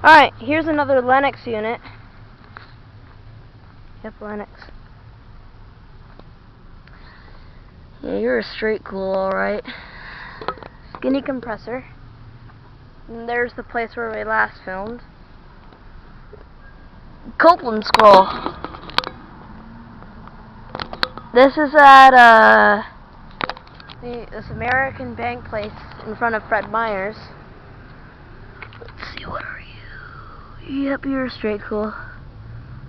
Alright, here's another Lennox unit. Yep, Lennox. Yeah, you're a straight cool, alright. Skinny compressor. And there's the place where we last filmed. Copeland scroll. This is at this American Bank place in front of Fred Meyer's. Let's see, what are you? Yep, you're straight cool.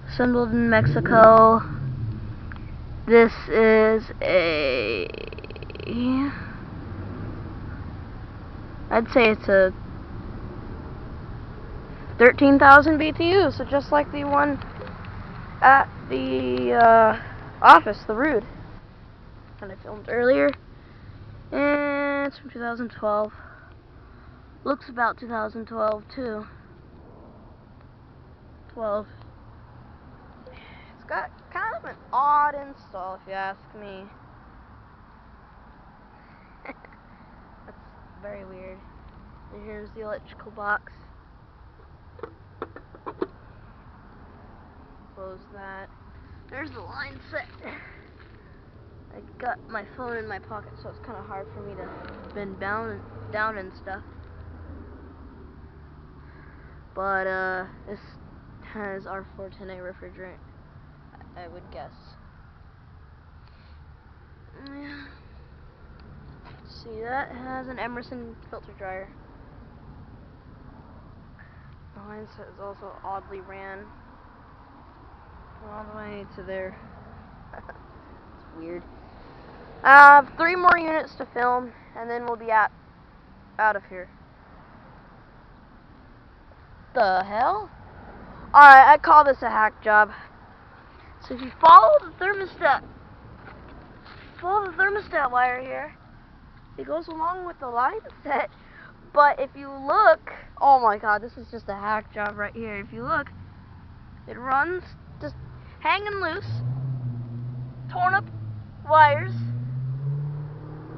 Assembled in Mexico. This is I'd say it's a 13,000 BTU, so just like the one at the office, the Rude, that I filmed earlier. And it's from 2012. Looks about 2012 too. 12. It's got kind of an odd install, if you ask me. That's very weird. And here's the electrical box. Close that. There's the line set. I got my phone in my pocket, so it's kind of hard for me to bend down and stuff. But this has our 410A refrigerant, I would guess. Yeah. See, that has an Emerson filter dryer. The line set is also oddly ran all the way to there. It's weird. 3 more units to film, and then we'll be out of here. The hell? Alright, I call this a hack job. So if you follow the thermostat wire here, it goes along with the line set. But if you look, oh my god, this is just a hack job right here. If you look, it runs just hanging loose, torn up wires,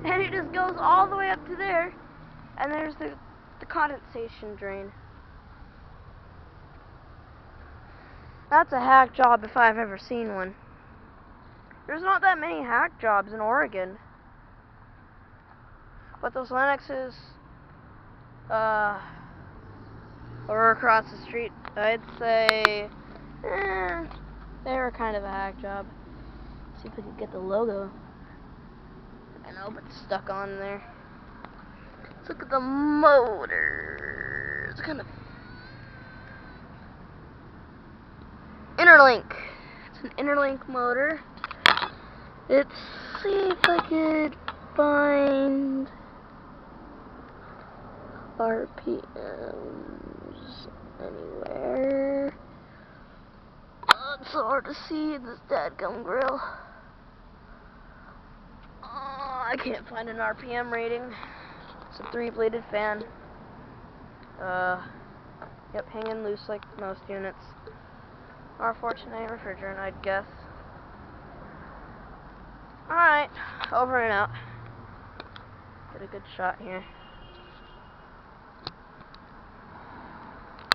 and it just goes all the way up to there, and there's the condensation drain. That's a hack job if I've ever seen one. There's not that many hack jobs in Oregon. But those Lennoxes over across the street, I'd say they were kind of a hack job. See if we can get the logo. I know, but it's stuck on there. Let's look at the motor. It's kind of interlink. It's an interlink motor. Let's see if I could find RPMs anywhere. Oh, it's so hard to see in this dadgum grill. Oh, I can't find an RPM rating. It's a 3-bladed fan. Yep, hanging loose like most units. R410A refrigerant, I'd guess. Alright, over and out. Get a good shot here.